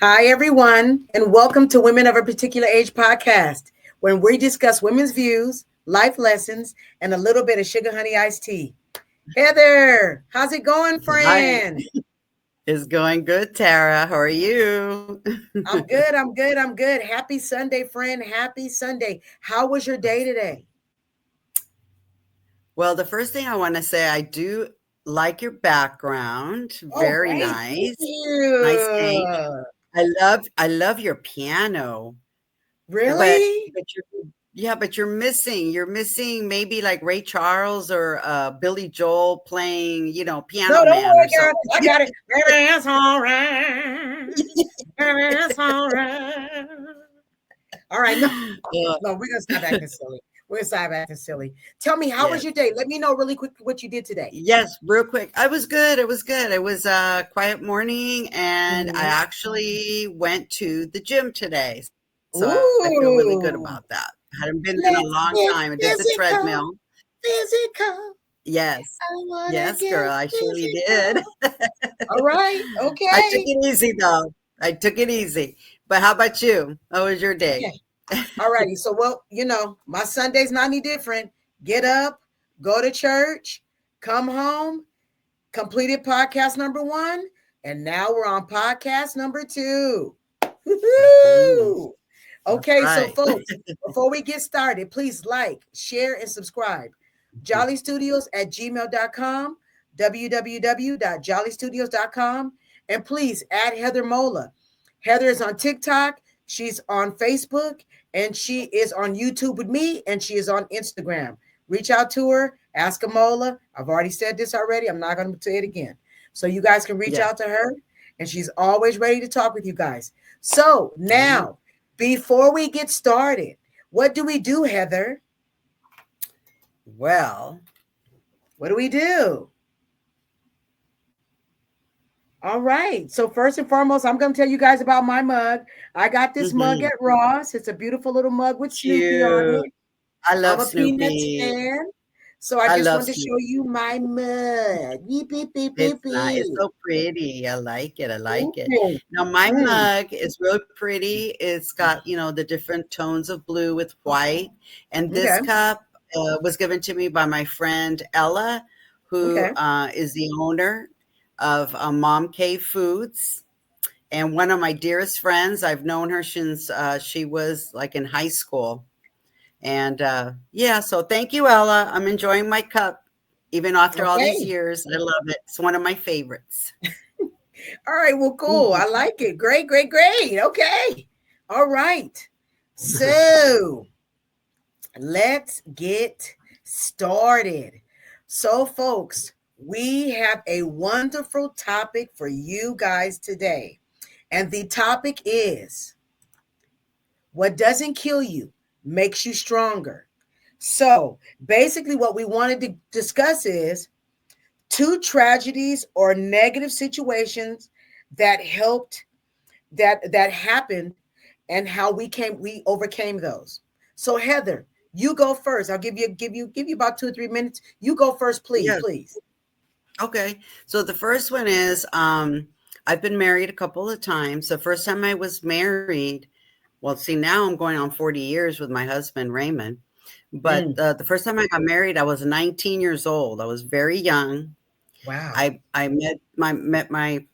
Hi, everyone, and welcome to Women of a Particular Age podcast, when we discuss women's views, life lessons, and a little bit of sugar honey iced tea. Heather, how's it going, Hi, friend? it's going good, Tara. How are you? I'm good. I'm good. I'm good. Happy Sunday, friend. Happy Sunday. How was your day today? Well, the first thing I want to say, I do like your background. Oh, Very great. Thank nice. Nice thing. you. I love your piano. But Really? but you're missing maybe like Ray Charles or Billy Joel playing, No, Piano don't Man or worry, girl. something. I got it. Baby, it's all right. Baby, it's all right. All right. No, Uh, no, we're gonna stop acting silly. We're gonna stop acting silly. Tell me, how was yes. your day? Let me know really quick what you did today. Yes, real quick. I was good. It was good. It was a quiet morning, and I Mhm. actually went to the gym today. So I feel really good about that. Ooh, Hadn't been in a long let's time. I did the get treadmill. physical, physical. Yes. I wanna Yes, girl, get I surely did. physical. All right, I took okay, it easy though. I took it easy. But how about you? How was your day? okay. All righty. So, well, my Sunday's not any different. Get up, go to church, come home, completed podcast number one, and now we're on podcast number two. Mhm. Woo-hoo! That's Okay, so right. folks, before we get started, please like, share, and subscribe. JollyStudios@gmail.com, www.jollystudios.com, and please add Heather Mola. Heather is on TikTok, she's on Facebook, and she is on YouTube with me, and she is on Instagram. Reach out to her, ask Mola. I've already said this already. I'm not going to say it again. So you guys can reach Yes. out to her, and she's always ready to talk with you guys. So Mhm. now, before we get started, what do we do, Heather? Well, What do we do? All right. So first and foremost, I'm going to tell you guys about my mug. I got this mug mhm. at Ross. It's a beautiful little mug with Snoopy on Cute. it. I I'm love a Peanuts Snoopy. fan. So I I just love wanted to show Snoopy. you my mug. Beep, beep, beep, beep, It's not. It's beep. so pretty. I like it. I like it. Ooh. Now my Mm. mug is real pretty. It's got, the different tones of blue with white. And this Okay. cup was given to me by my friend Ella, who Okay. is the owner of Mom Cave Foods. And one of my dearest friends, I've known her since she was like in high school. And yeah, so thank you, Ella. I'm enjoying my cup even after all these Okay. years. I love it. It's one of my favorites. All right. Well, cool. Mhm. I like it. Great, great, great. Okay. All right. So let's get started. So, folks, we have a wonderful topic for you guys today. And the topic is, what doesn't kill you makes you stronger. So, basically, what we wanted to discuss is two tragedies or negative situations that helped that happened, and how we overcame those. So, Heather, you go first. I'll give you about 2 or 3 minutes. You go first, please, Yes. please. Okay. So the first one is I've been married a couple of times. The first time I was married, well, see, now I'm going on 40 years with my husband, Raymond. But Mm, the first time I got married, I was 19 years old. I was very young. wow. I met my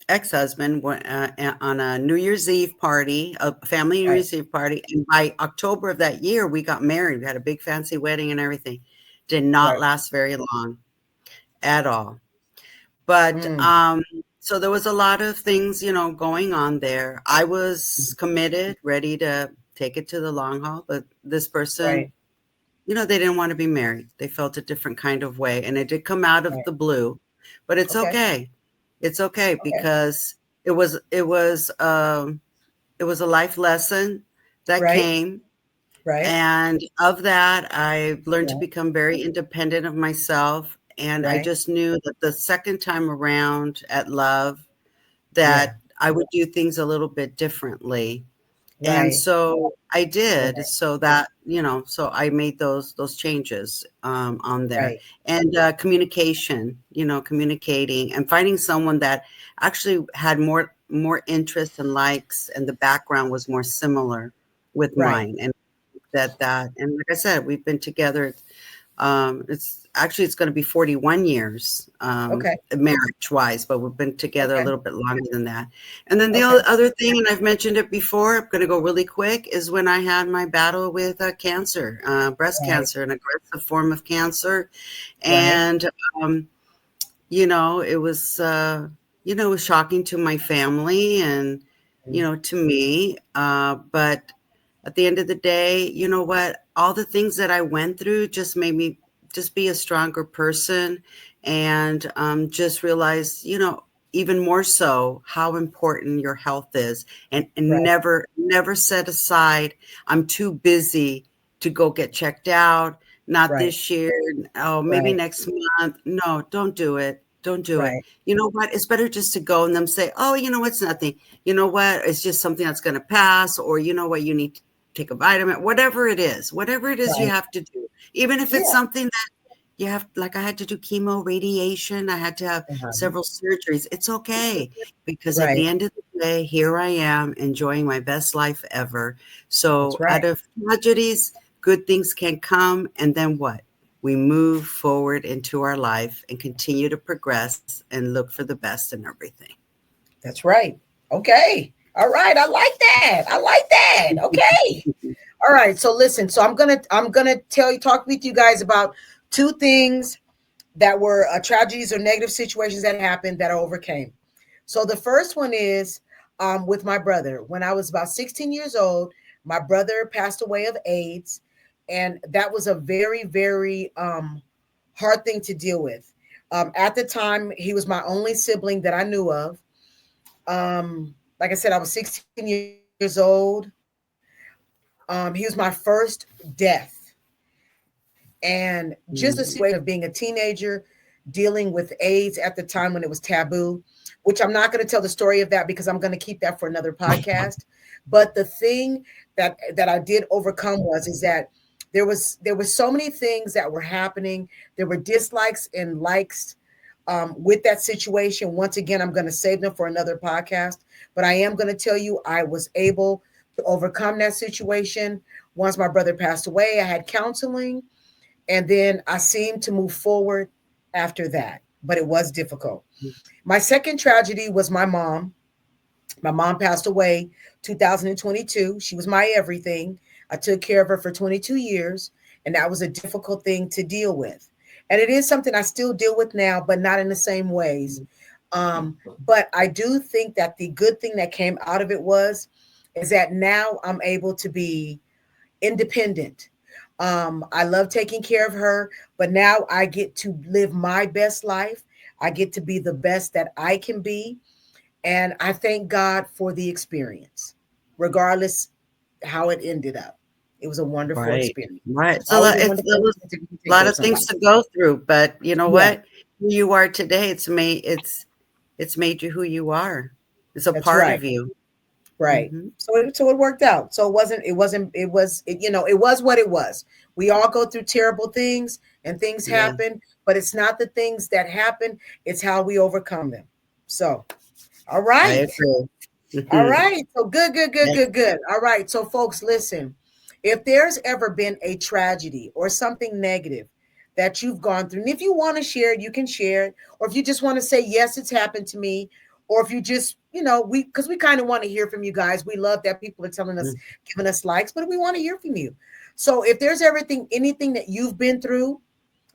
ex-husband on a New Year's Eve party, a family New Right, Year's Eve party, and by October of that year, we got married. We had a big fancy wedding and everything. Did not right. last very long at all. But Mm, so there was a lot of things, going on there. I was committed, ready to take it to the long haul, but this person, right, they didn't want to be married. They felt a different kind of way, and it did come out of right. the blue, but it's Okay, okay. It's okay okay. because it was it was um it was a life lesson that Right, came, right. and of that I learned to Yeah, become very independent of myself, and I right. just knew that the second time around at love Yeah, that I would do things a little bit differently. And Right. so I did, Right. so that, so I made those changes on there. Right. And communication, communicating and finding someone that actually had more interests and likes, and the background was more similar with Right. mine. And that and like I said, we've been together, it's going to be 41 years, Okay. marriage wise, but we've been together a Okay. little bit longer than that. And then the Okay. other thing, and I've mentioned it before, I'm going to go really quick, is when I had my battle with cancer, breast Right. cancer, an aggressive form of cancer. Right. And, um, it was shocking to my family and, Mm. to me. But at the end of the day, you know what? All the things that I went through just made me just be a stronger person, and just realize, even more so how important your health is, and Right. never set aside, I'm too busy to go get checked out. Not Right. this year. Oh, maybe Right. next month. No, don't do it. Don't do it. Right. You know what? It's better just to go and them say, oh, it's nothing. You know what? It's just something that's going to pass. Or you know what? You need to take a vitamin, whatever it is you Right. have to do. Even if it's Yeah. something that you have, like I had to do chemo, radiation, I had to have Uh-huh. several surgeries. It's okay, because at the Right. end of the day, here I am enjoying my best life ever. That's So right. out of tragedies, good things can come. And then what? We move forward into our life and continue to progress and look for the best in everything. That's right. Okay. All right. I like that. I like that. Okay. All right. So listen. So I'm gonna talk with you guys about two things that were tragedies or negative situations that happened that I overcame. So the first one is with my brother. When I was about 16 years old, my brother passed away of AIDS, and that was a very, very hard thing to deal with. At the time, he was my only sibling that I knew of. Like I said, I was 16 years old. He was my first death. And just the situation of being a Mhm. teenager dealing with AIDS at the time when it was taboo, which I'm not going to tell the story of that because I'm going to keep that for another podcast. But the thing that I did overcome is that there was so many things that were happening. There were dislikes and likes with that situation. Once again, I'm going to save them for another podcast. But I am going to tell you, I was able to overcome that situation. Once my brother passed away, I had counseling, and then I seemed to move forward after that. But it was difficult. My second tragedy was my mom. My mom passed away 2022. She was my everything. I took care of her for 22 years, and that was a difficult thing to deal with. And it is something I still deal with now, but not in the same ways. Um, but I do think that the good thing that came out of it is that now I'm able to be independent. I love taking care of her, but now I get to live my best life. I get to be the best that I can be, and I thank God for the experience, regardless how it ended up. It was a wonderful Right, experience. right. So Always a it's wonderful there was experience to a take lot care of of things somebody. to go through, but you know Yeah, what? Who you are today, it's made you who you are. It's a that's part right. of you. Right. Mhm. So it worked out. So it was what it was. We all go through terrible things and things Yeah, happen, but it's not the things that happen, it's how we overcome them. So, all I right. agree. All Mhm. right. So good, good, good, Yeah. good, good. All right. So folks, listen. If there's ever been a tragedy or something negative that you've gone through, and if you want to share it, you can share it. Or if you just want to say, yes, it's happened to me. Or if you just, because we kind of want to hear from you guys. We love that people are telling us, Mm. giving us likes, but we want to hear from you. So if there's anything that you've been through,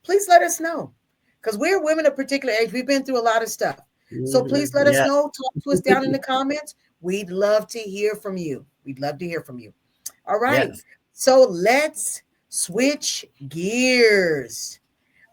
please let us know. Because we're women of particular age. We've been through a lot of stuff. So Mhm. please let us Yeah. know. Talk to us down in the comments. We'd love to hear from you. We'd love to hear from you. All right. Yes. So let's switch gears.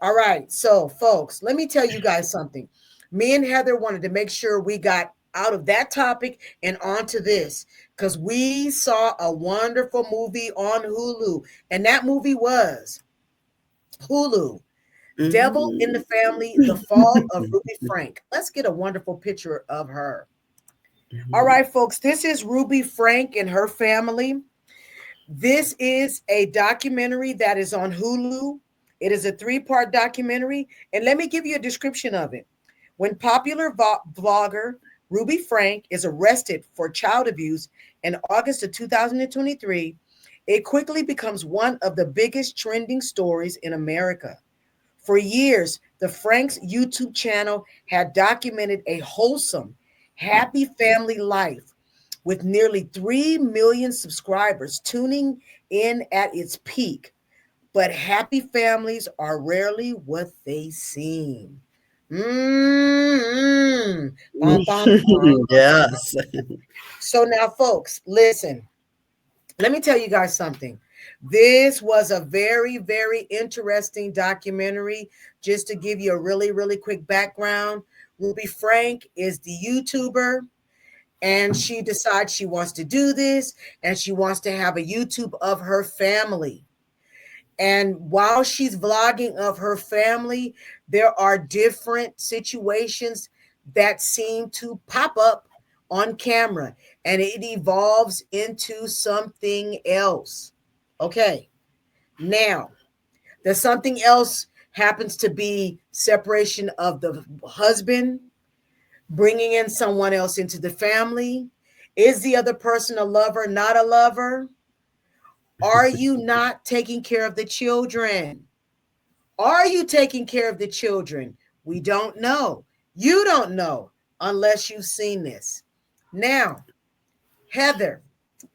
All right. So, folks, let me tell you guys something. Me and Heather wanted to make sure we got out of that topic and onto this because we saw a wonderful movie on Hulu. And that movie was Hulu, Devil in the Mhm. Family, The Fall of Ruby Frank. Let's get a wonderful picture of her. All Mhm. right, folks, this is Ruby Frank and her family. This is a documentary that is on Hulu. It is a three-part documentary. And let me give you a description of it. When popular vlogger Ruby Frank is arrested for child abuse in August of 2023, it quickly becomes one of the biggest trending stories in America. For years, the Franks YouTube channel had documented a wholesome, happy family life with nearly 3 million subscribers tuning in at its peak. But happy families are rarely what they seem. Mm-hmm. Bum, bum, bum. Yes. So now, folks, listen. Let me tell you guys something. This was a very, very interesting documentary. Just to give you a really, really quick background, Ruby Frank is the YouTuber, and she decides she wants to do this and she wants to have a YouTube of her family. And while she's vlogging of her family, there are different situations that seem to pop up on camera and it evolves into something else. Okay, now the something else happens to be separation of the husband, bringing in someone else into the family. Is the other person a lover, not a lover? Are you not taking care of the children? Are you taking care of the children? We don't know. You don't know unless you've seen this. Now, Heather,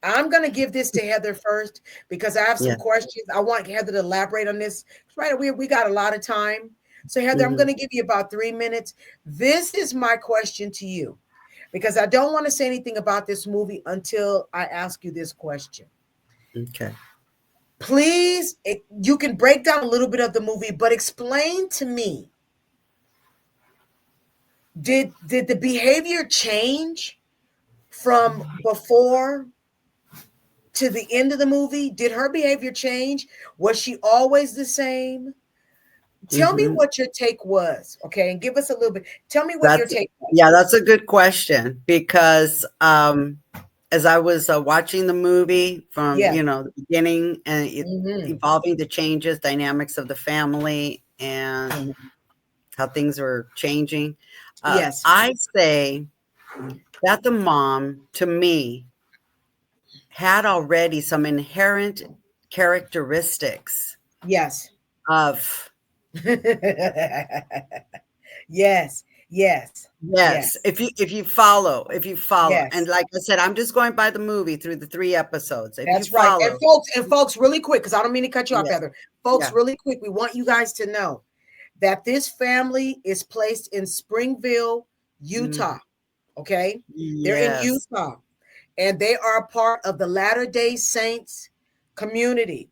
I'm going to give this to Heather first because I have some Yeah. questions. I want Heather to elaborate on this. Right, we got a lot of time. So, Heather, I'm Mhm. going to give you about 3 minutes. This is my question to you because I don't want to say anything about this movie until I ask you this question. Okay. Please, you can break down a little bit of the movie, but explain to me, did the behavior change from before to the end of the movie? Did her behavior change? Was she always the same? Tell me Mhm. what your take was, okay? And give us a little bit. Tell me what your That's take was. yeah, that's a good question because as I was watching the movie from Yeah. the beginning and it Hmm. evolving the changes, dynamics of the family, and Hmm. how things are changing, Yes. I say that the mom, to me, had already some inherent characteristics Yes. of. Yes. Yes. Yes, Yes. if you follow, and Yes. like I said, I'm just going by the movie through the 3 episodes. If you That's right. follow, And folks, really quick, because I don't mean to cut you off, yeah, Heather. Folks, yeah, really quick, we want you guys to know that this family is placed in Springville, Utah. mhm, Okay. They're in yes, Utah and they are a part of the Latter-day Saints community.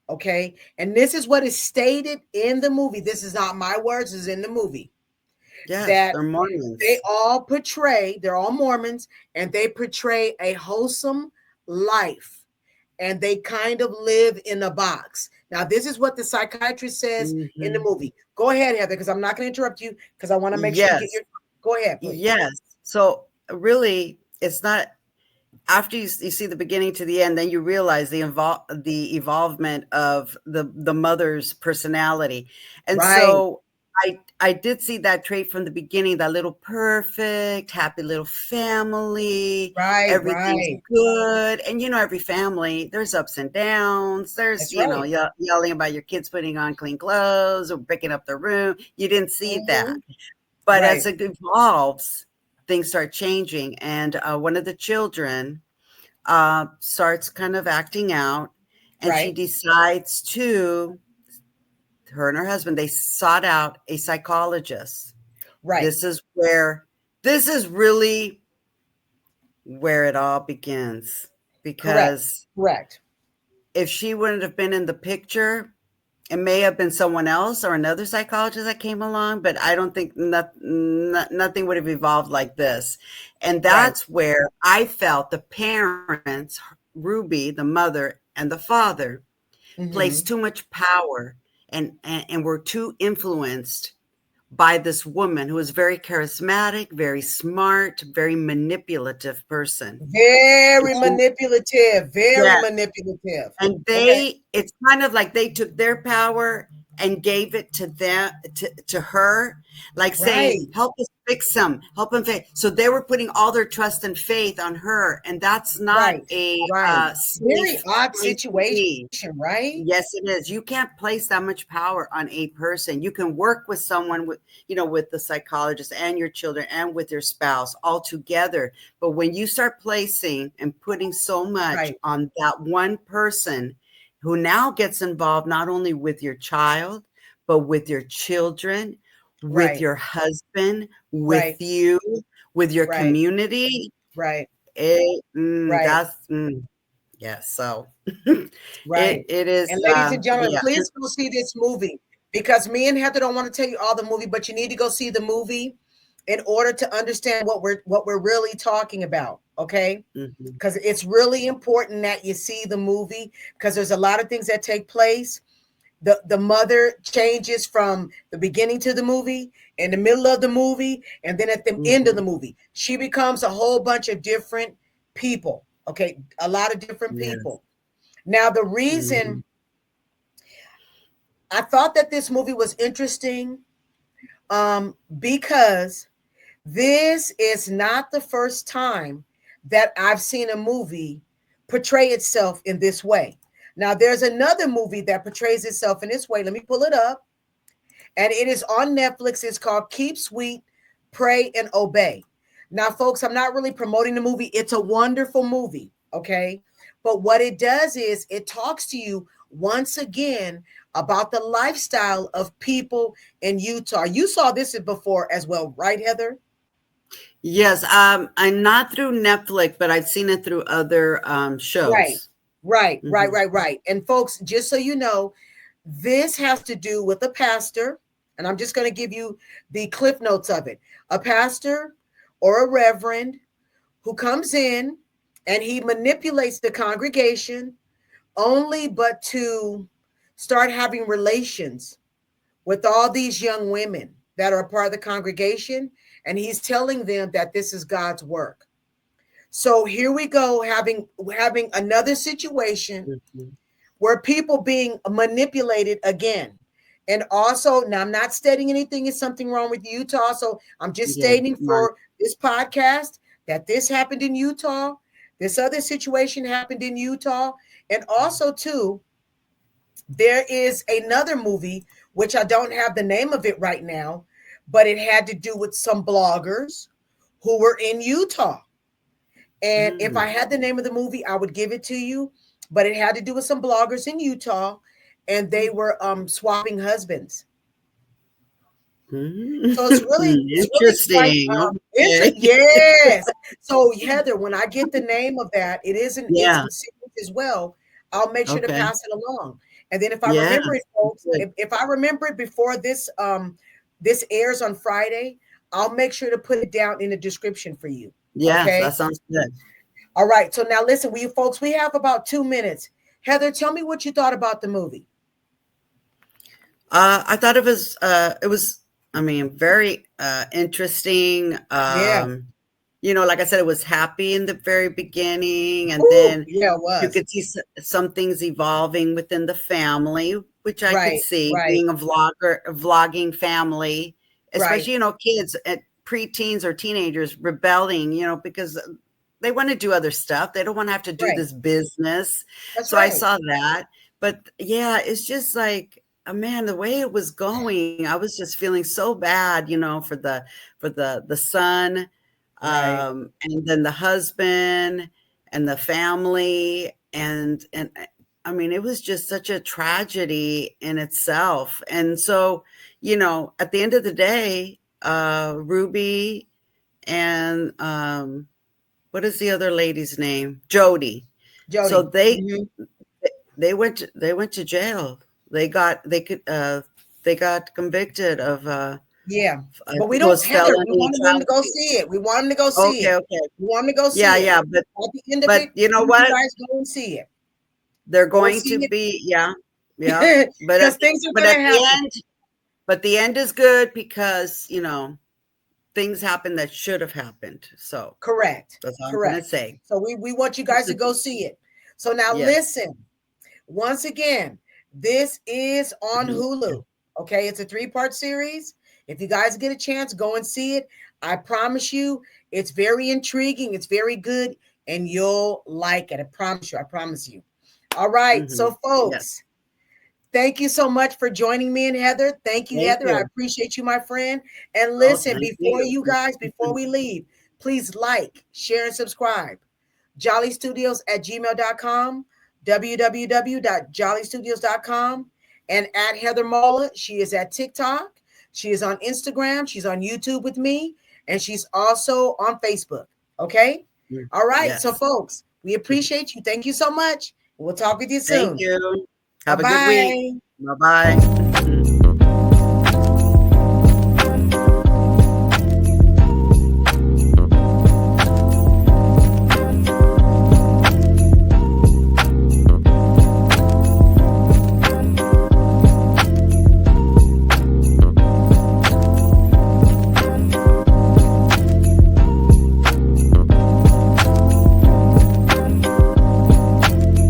Okay. And this is what is stated in the movie. This is not my words, this is in the movie. yes, That they're they Mormons. all portray, they're all Mormons, and they portray a wholesome life and they kind of live in a box. Now, this is what the psychiatrist says in the Mhm. movie. Go ahead, Heather, because I'm not going to interrupt you because I want to make sure you get Yes, your. Go ahead, please. yes. So, really, it's not after you see the beginning to the end, then you realize the evolvement of the mother's personality, and Right, so I did see that trait from the beginning, that little perfect, happy little family, right, everything's right. good, and every family there's ups and downs. There's That's right. yelling about your kids putting on clean clothes or picking up their room. You didn't see that, Hmm. but as Right, it evolves, things start changing, and one of the children starts kind of acting out, and she right, decides to her and her husband, they sought out a psychologist. right. This is really where it all begins, Correct, because correct. if she wouldn't have been in the picture, it may have been someone else or another psychologist that came along, but I don't think nothing would have evolved like this. And Right. that's where I felt the parents, Ruby, the mother, and the father, placed Hmm. too much power and were too influenced by this woman who was very charismatic, very smart, very manipulative person. Very And manipulative. Very yes, manipulative. and Okay. it's kind of like they took their power and gave it to them, to her, like saying, Right. help us fix them, help them fix. So they were putting all their trust and faith on her, and that's not Right. a Right. Very safe odd place to situation, be. right? Yes, it is. You can't place that much power on a person. You can work with someone, with, with the psychologist and your children and with your spouse all together. But when you start placing and putting so much Right. on that one person who now gets involved not only with your child, but with your children, with Right. your husband, with Right. you, with your Right. community, Right. Right. that's yeah. So Right. it is, And ladies and gentlemen, yeah. please go see this movie because me and Heather don't want to tell you all the movie, but you need to go see the movie in order to understand what we're really talking about. Okay. Mhm, Because it's really important that you see the movie because there's a lot of things that take place. The mother changes from the beginning to the movie, in the middle of the movie, and then at the end of the mhm. movie. She becomes a whole bunch of different people. Okay. A lot of different Yes. people. Now, the Mhm, reason I thought that this movie was interesting, because this is not the first time that I've seen a movie portray itself in this way. Now, there's another movie that portrays itself in this way. Let me pull it up. And it is on Netflix. It's called Keep Sweet, Pray, and Obey. Now, folks, I'm not really promoting the movie. It's a wonderful movie, okay? But what it does is it talks to you once again about the lifestyle of people in Utah. You saw this before as well, right, Heather? yes, I'm not through Netflix, but I've seen it through other, Right, shows. right, right, Mhm, right, right. And folks, just so you know, this has to do with a pastor, and I'm just going to give you the cliff notes of it. A pastor or a reverend who comes in and he manipulates the congregation only but to start having relations with all these young women that are a part of the congregation, and he's telling them that this is God's work. So here we go, having another situation mhm. where people being manipulated again. And also, now I'm not stating anything is something wrong with Utah. So I'm just Yeah, stating right. for this podcast that this happened in Utah. This other situation happened in Utah. And also, too, there is another movie, which I don't have the name of it right now, but it had to do with some bloggers who were in Utah. And if I Mm, had the name of the movie, I would give it to you. But it had to do with some bloggers in Utah, and they were swapping husbands. mm. So it's really quite Interesting, interesting. okay. Yes. So Heather, when I get the name of that, it's Yeah, in series as well. I'll make sure to okay. pass it along. And then if I Yeah, remember it, folks, good. if I remember it before this airs on Friday, I'll make sure to put it down in the description for you. Yes, Okay. that sounds good. All right. So now listen, we folks, we have about 2 minutes. Heather, tell me what you thought about the movie. I thought it was, I mean, very, interesting. Yeah. Like I said, it was happy in the very beginning, and Ooh, then yeah, it you was. could see some things evolving within the family, which I could Right, see right, being a vlogging family, right, especially, kids at preteens or teenagers rebelling, because they want to do other stuff. They don't want to have to do right. this business. That's So I right. saw that. But yeah, it's just like, man, the way it was going, I was just feeling so bad, for the son, Right. and then the husband and the family, and I mean, it was just such a tragedy in itself. And so, at the end of the day, Ruby and, what is the other lady's name? Jody. So Jody. Hmm. they went to jail. They got convicted of, Yeah. I But we think it don't, was Heather, we felony wanted them to child go abuse. see it. We want them to go see Okay, it. okay. We want them to go Yeah, see it. yeah, At the end of but it, you know please, you what? guys go and see it. They're Go going to see be, yeah, yeah. it But because things are but going at to the happen. end, But the end is good because, you know, things happen that should have happened. So Correct. that's all I'm going to Correct. say. So we want you guys to go see it. So now Yes. listen, once again, this is on Mhm. Hulu. Okay, it's a 3-part series. If you guys get a chance, go and see it. I promise you, it's very intriguing, it's very good, and you'll like it. I promise you. I promise you. All right. Mhm. So, Yes. folks, thank you so much for joining me and Heather. Thank you, Thank Heather. I you. appreciate you, my friend. And Oh, listen, thank before you. you guys, before we leave, please like, share, and subscribe. JollyStudios@gmail.com, www.jollystudios.com, and at Heather Mola. She is at TikTok. She is on Instagram. She's on YouTube with me. And she's also on Facebook. Okay? Mm, All right. So, yes. folks, we appreciate you. Thank you so much. We'll talk with you Thank soon. you. Bye Have a good week. bye. Bye bye.